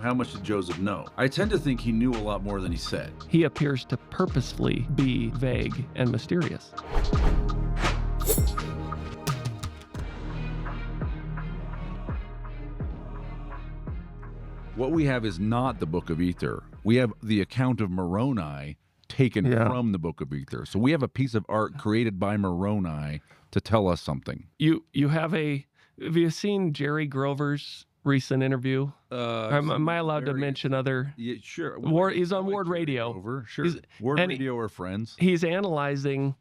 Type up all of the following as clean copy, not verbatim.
How much did Joseph know? I tend to think he knew a lot more than he said. He appears to purposefully be vague and mysterious. What we have is not the Book of Ether. We have the account of Moroni taken from the Book of Ether. So we have a piece of art created by Moroni to tell us something. You have you seen Jerry Grover's recent interview? Am I allowed to mention other? Yeah, sure. He's on Ward Radio. Grover, sure. Ward Radio are friends. He's analyzing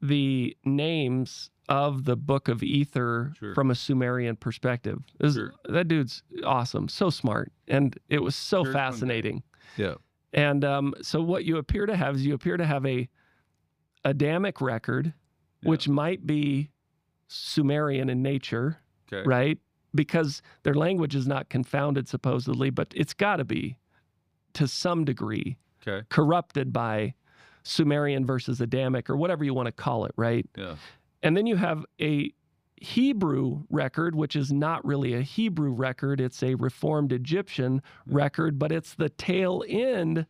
the names of the Book of Ether from a Sumerian perspective. That dude's awesome, so smart, and it was so fascinating. Yeah. And so what you appear to have is a Adamic record, which might be Sumerian in nature, right? Because their language is not confounded, supposedly, but it's got to be, to some degree, corrupted by Sumerian versus Adamic, or whatever you want to call it, right? Yeah. And then you have a Hebrew record, which is not really a Hebrew record. It's a Reformed Egyptian record, but it's the tail end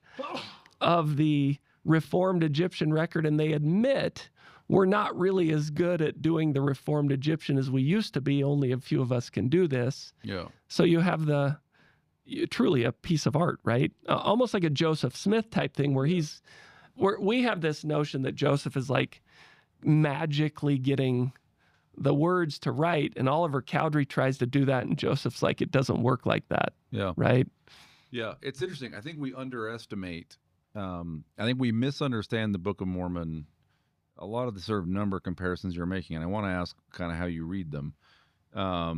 of the Reformed Egyptian record, and they admit we're not really as good at doing the Reformed Egyptian as we used to be. Only a few of us can do this. Yeah. So you have truly a piece of art, right? Almost like a Joseph Smith type thing where we have this notion that Joseph is like magically getting the words to write, and Oliver Cowdery tries to do that, and Joseph's like, it doesn't work like that. Yeah. Right? Yeah. It's interesting. I think we underestimate, I think we misunderstand the Book of Mormon, a lot of the sort of number comparisons you're making, and I want to ask kind of how you read them. I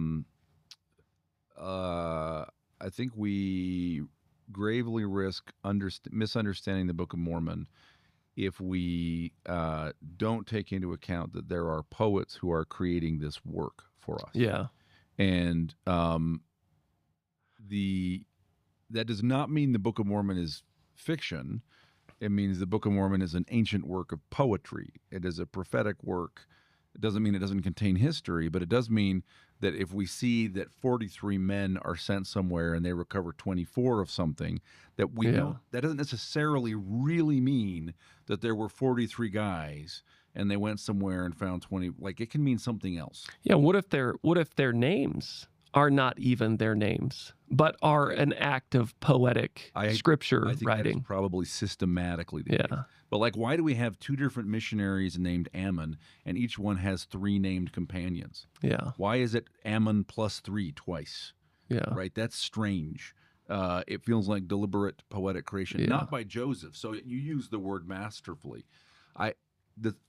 think we gravely risk misunderstanding the Book of Mormon if we don't take into account that there are poets who are creating this work for us. Yeah. And that does not mean the Book of Mormon is fiction. It means the Book of Mormon is an ancient work of poetry. It is a prophetic work. It doesn't mean it doesn't contain history, but it does mean that if we see that 43 men are sent somewhere and they recover 24 of something, that we know that doesn't necessarily really mean that there were 43 guys and they went somewhere and found 20. Like, it can mean something else. Yeah. What if their names are not even their names, but are an act of poetic scripture I think writing? That's probably systematically the case. But like, why do we have two different missionaries named Ammon, and each one has 3 named companions? Yeah. Why is it Ammon plus 3 twice? Yeah. Right? That's strange. It feels like deliberate poetic creation, not by Joseph. So you use the word masterfully.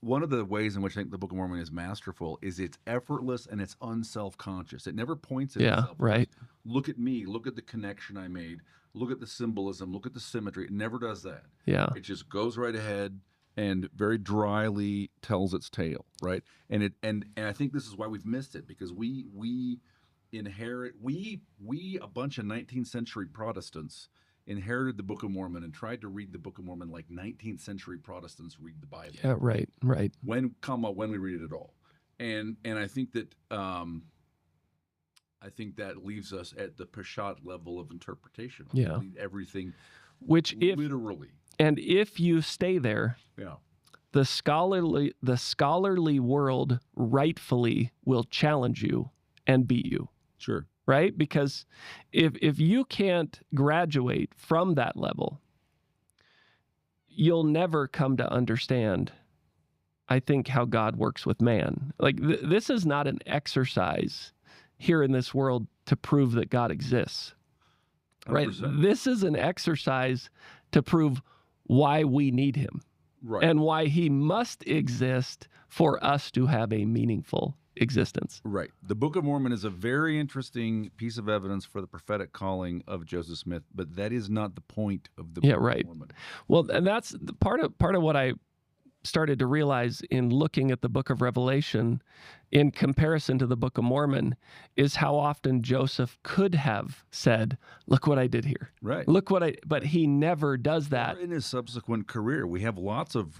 One of the ways in which I think the Book of Mormon is masterful is it's effortless and it's unself-conscious. It never points at itself. Right. Look at me. Look at the connection I made. Look at the symbolism. Look at the symmetry. It never does that. Yeah. It just goes right ahead and very dryly tells its tale, right? And I think this is why we've missed it, because we inherit a bunch of 19th century Protestants inherited the Book of Mormon and tried to read the Book of Mormon like 19th century Protestants read the Bible. Yeah, right. When we read it at all. And I think that leaves us at the Peshat level of interpretation. Yeah. We read everything literally. And if you stay there, the scholarly world rightfully will challenge you and beat you. Sure. Right? Because if you can't graduate from that level, you'll never come to understand, I think, how God works with man. Like, this is not an exercise here in this world to prove that God exists. Right? 100%. This is an exercise to prove why we need him. Right. And why he must exist for us to have a meaningful existence. Right. The Book of Mormon is a very interesting piece of evidence for the prophetic calling of Joseph Smith, but that is not the point of the Book of Mormon. Well, and that's part of what I started to realize in looking at the Book of Revelation in comparison to the Book of Mormon is how often Joseph could have said, look what I did here. Right. But he never does that. Or in his subsequent career, we have lots of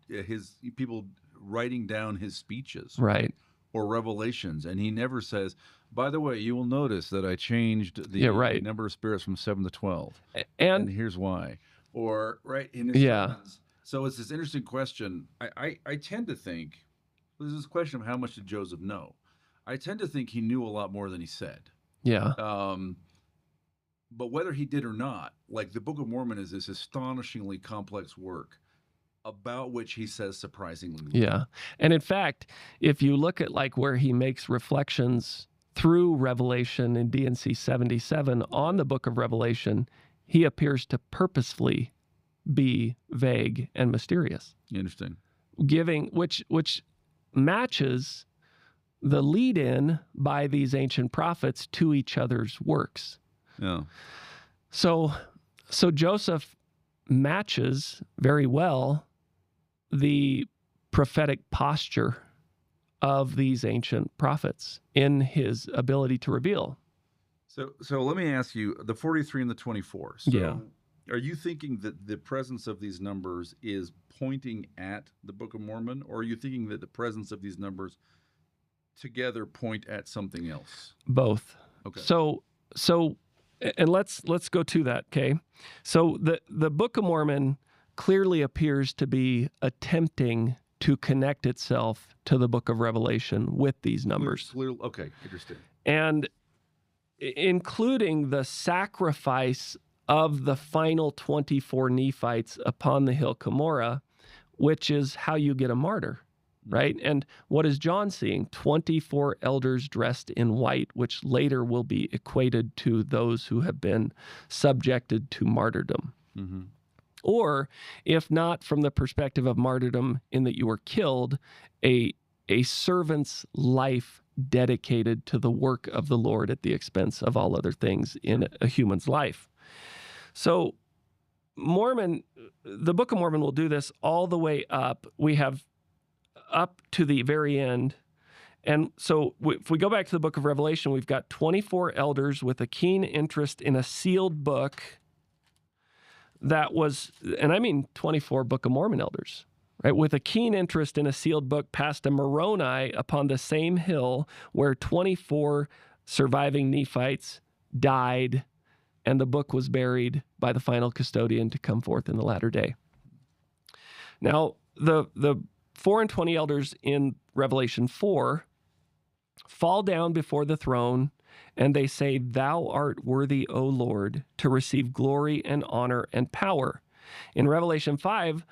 his people writing down his speeches. Right. or Revelations, and he never says, by the way, you will notice that I changed the number of spirits from 7 to 12. And here's why. Or, in his sermons. So it's this interesting question. I tend to think, there's this question of how much did Joseph know? I tend to think he knew a lot more than he said. Yeah. But whether he did or not, like the Book of Mormon is this astonishingly complex work about which he says surprisingly little. Yeah. And in fact, if you look at like where he makes reflections through Revelation in D&C 77 on the Book of Revelation, he appears to purposefully be vague and mysterious. Interesting. Which matches the lead-in by these ancient prophets to each other's works. Yeah. So Joseph matches very well the prophetic posture of these ancient prophets in his ability to reveal. So let me ask you, the 43 and the 24. So are you thinking that the presence of these numbers is pointing at the Book of Mormon, or are you thinking that the presence of these numbers together point at something else? Both. Okay. So and let's go to that, okay? So the Book of Mormon clearly appears to be attempting to connect itself to the Book of Revelation with these numbers. Okay, interesting. And including the sacrifice of the final 24 Nephites upon the hill Cumorah, which is how you get a martyr, right? And what is John seeing? 24 elders dressed in white, which later will be equated to those who have been subjected to martyrdom. Mm-hmm. Or, if not from the perspective of martyrdom in that you were killed, a servant's life dedicated to the work of the Lord at the expense of all other things in a human's life. So the Book of Mormon will do this all the way up. We have up to the very end. And so if we go back to the Book of Revelation, we've got 24 elders with a keen interest in a sealed book that was, and I mean 24 Book of Mormon elders, right, with a keen interest in a sealed book passed to Moroni upon the same hill where 24 surviving Nephites died, and the book was buried by the final custodian to come forth in the latter day. Now, the 4 and 20 elders in Revelation 4 fall down before the throne, and they say, "Thou art worthy, O Lord, to receive glory and honor and power." In Revelation 5,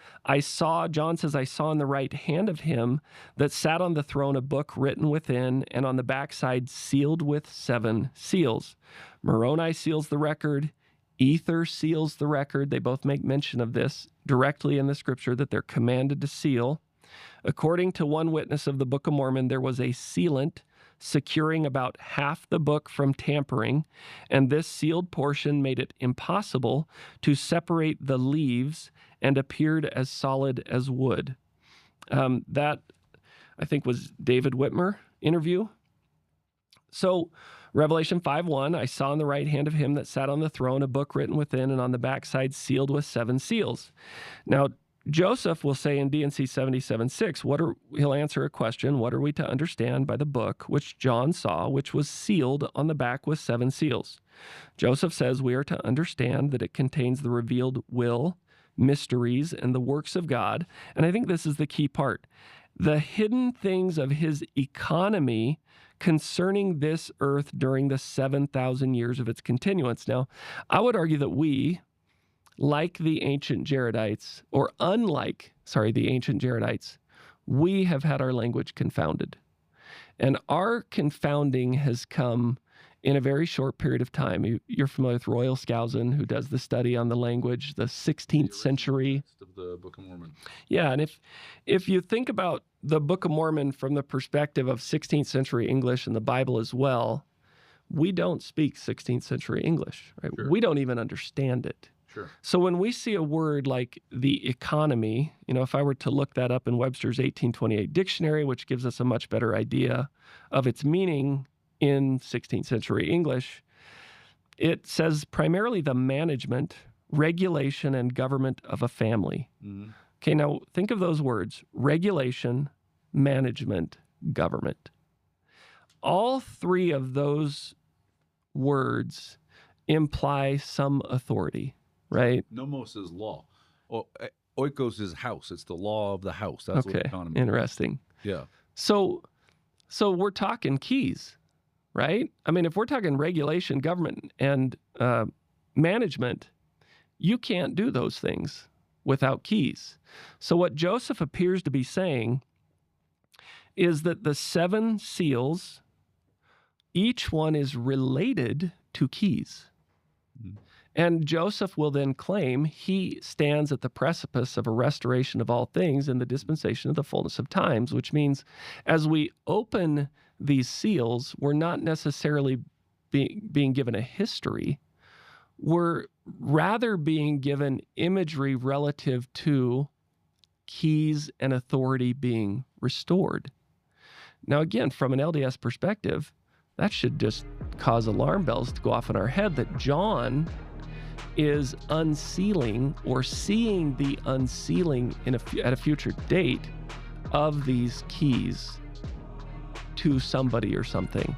John says, I saw in the right hand of him that sat on the throne a book written within, and on the backside sealed with 7 seals. Moroni seals the record. Ether seals the record. They both make mention of this directly in the scripture, that they're commanded to seal. According to one witness of the Book of Mormon, there was a sealant securing about half the book from tampering, and this sealed portion made it impossible to separate the leaves and appeared as solid as wood. That, I think, was David Whitmer interview. So Revelation 5:1, I saw in the right hand of him that sat on the throne a book written within, and on the backside sealed with 7 seals. Now, Joseph will say in D&C 77:6, he'll answer a question, what are we to understand by the book which John saw, which was sealed on the back with 7 seals? Joseph says we are to understand that it contains the revealed will, mysteries, and the works of God. And I think this is the key part. The hidden things of his economy concerning this earth during the 7,000 years of its continuance. Now, I would argue that we, like the ancient Jaredites, or unlike, the ancient Jaredites, we have had our language confounded. And our confounding has come in a very short period of time. You're familiar with Royal Skousen, who does the study on the language, the 16th century. Of the Book of Mormon. Yeah, and if you think about the Book of Mormon from the perspective of 16th century English and the Bible as well, we don't speak 16th century English, right? Sure. We don't even understand it. Sure. So when we see a word like the economy, if I were to look that up in Webster's 1828 dictionary, which gives us a much better idea of its meaning in 16th century English, it says primarily the management, regulation, and government of a family. Mm-hmm. Okay, now think of those words: regulation, management, government. all three of those words imply some authority, right? Nomos is law. Oikos is house. It's the law of the house. That's what economy interesting. Is. Yeah. So we're talking keys, right? I mean, if we're talking regulation, government, and management, you can't do those things without keys. So what Joseph appears to be saying is that the 7 seals, each one is related to keys. Mm-hmm. And Joseph will then claim he stands at the precipice of a restoration of all things in the dispensation of the fullness of times, which means as we open these seals, we're not necessarily being given a history. We're rather being given imagery relative to keys and authority being restored. Now, again, from an LDS perspective, that should just cause alarm bells to go off in our head that John is unsealing or seeing the unsealing at a future date of these keys to somebody or something.